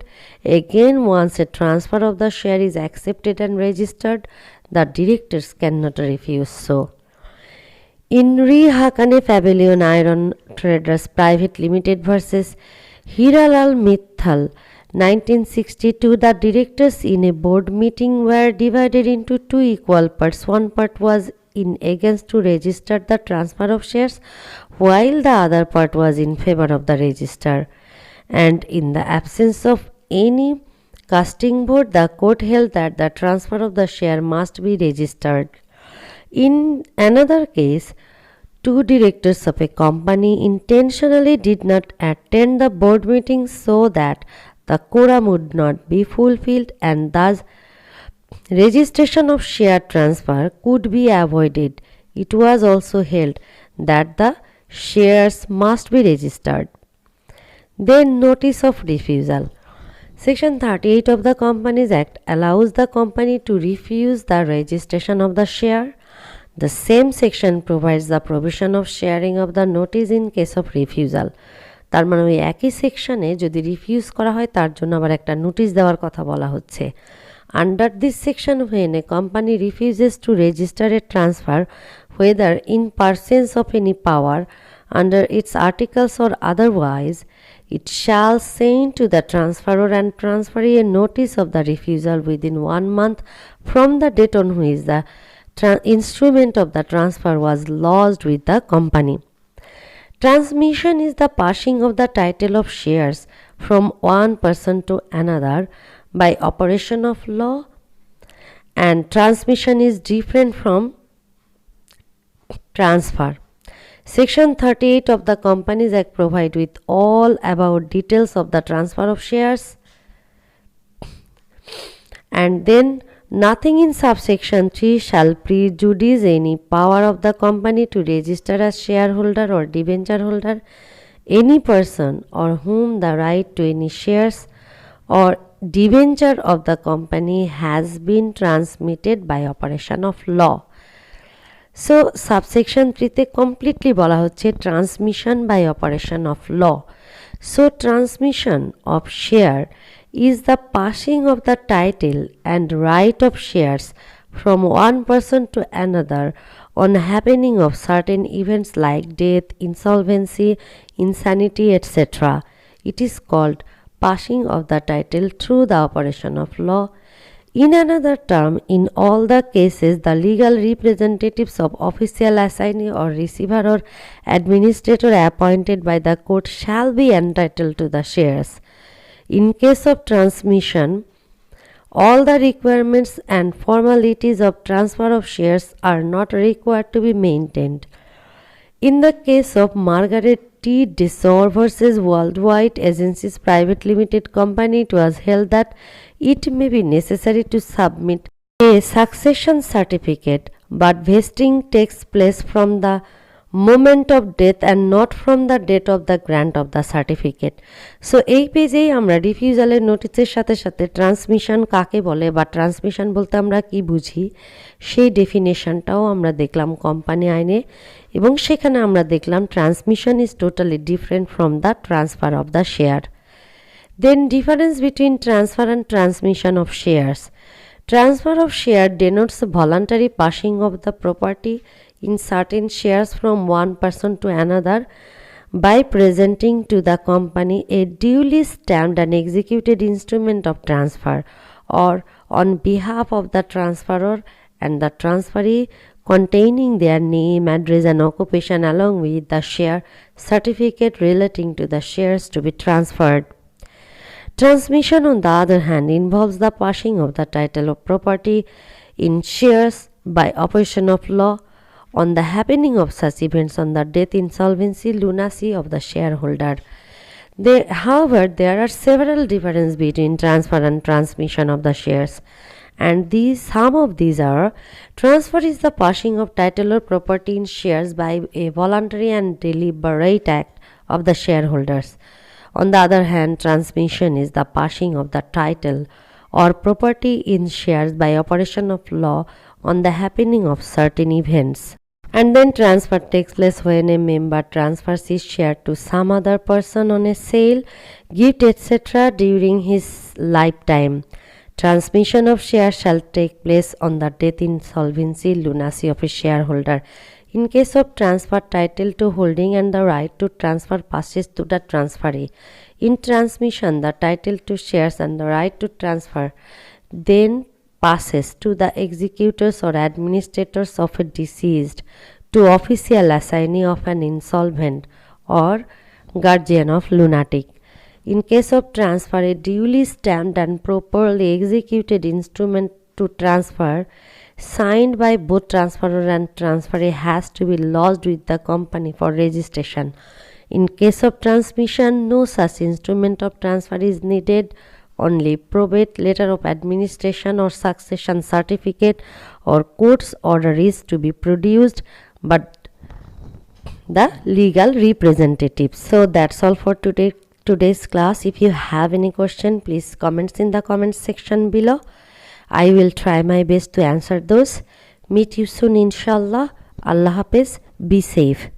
Again, once a transfer of the share is accepted and registered, the directors cannot refuse so. In Re Hakane Pavilion Iron Traders Private Limited versus Hiralal Mithal 1962, the directors in a board meeting were divided into two equal parts. One part was in against to register the transfer of shares, while the other part was in favor of the register. And in the absence of any casting vote, the court held that the transfer of the share must be registered. In another case, two directors of a company intentionally did not attend the board meeting so that the quorum would not be fulfilled, and thus registration of share transfer could be avoided. It was also held that the shares must be registered. Then notice of refusal. Section 38 of the Companies Act allows the company to refuse the registration of the share. The same section provides the provision of sharing of the notice in case of refusal. তার মানে ওই একই সেকশনে যদি refuse করা হয় তার জন্য আবার একটা নোটিশ দেওয়ার কথা বলা হচ্ছে। Under this section, when a company refuses to register a transfer, whether in pursuance of any power under its articles or otherwise, it shall send to the transferor and transferee a notice of the refusal within 1 month from the date on which the instrument of the transfer was lodged with the company. Transmission is the passing of the title of shares from one person to another by operation of law, and transmission is different from transfer. Section 38 of the Companies Act provides with all about details of the transfer of shares, and then nothing in subsection 3 shall prejudice any power of the company to register as shareholder or debenture holder any person or whom the right to any shares or debenture of the company has been transmitted by operation of law. So subsection 3 তে completely বলা হচ্ছে transmission by operation of law. So transmission of share is the passing of the title and right of shares from one person to another on happening of certain events like death, insolvency, insanity, etc. It is called passing of the title through the operation of law. In another term, in all the cases, the legal representatives of official assignee or receiver or administrator appointed by the court shall be entitled to the shares. In case of transmission, all the requirements and formalities of transfer of shares are not required to be maintained. In the case of Margaret T. Desor versus Worldwide Agencies Private Limited Company, it was held that it may be necessary to submit a succession certificate, but vesting takes place from the moment of death and not from the date of the grant of the certificate. So এই পেজেই আমরা রিফিউজালের নোটিসের সাথে সাথে transmission কাকে বলে বা transmission বলতে আমরা কি বুঝি সেই ডেফিনেশনটাও আমরা দেখলাম কোম্পানি আইনে, এবং সেখানে আমরা দেখলাম transmission is totally different from the transfer of the share. Then difference between transfer and transmission of shares. Transfer of share denotes voluntary passing of the property in certain shares from one person to another by presenting to the company a duly stamped and executed instrument of transfer, or on behalf of the transferor and the transferee, containing their name, address and occupation along with the share certificate relating to the shares to be transferred. Transmission, on the other hand, involves the passing of the title of property in shares by operation of law on the happening of such events on the death, insolvency, lunacy of the shareholder. However, there are several differences between transfer and transmission of the shares, and some of these are: transfer is the passing of title or property in shares by a voluntary and deliberate act of the shareholders. On the other hand, transmission is the passing of the title or property in shares by operation of law on the happening of certain events. And then transfer takes place when a member transfers his share to some other person on a sale, gift, etc. during his lifetime. Transmission of shares shall take place on the death, insolvency, lunacy of a shareholder. In case of transfer, title to holding and the right to transfer passes to the transferee. In transmission, the title to shares and the right to transfer then passes to the executors or administrators of a deceased, to official assignee of an insolvent, or guardian of lunatic. In case of transfer, a duly stamped and properly executed instrument to transfer, signed by both transferor and transferee, has to be lodged with the company for registration. In case of transmission, no such instrument of transfer is needed. Only probate, letter of administration or succession certificate or court's order is to be produced, but the legal representatives. So that's all for today's class. If you have any question, please comments in the comments section below. I will try my best to answer those. Meet you soon, inshallah. Allah Hafiz. Be safe.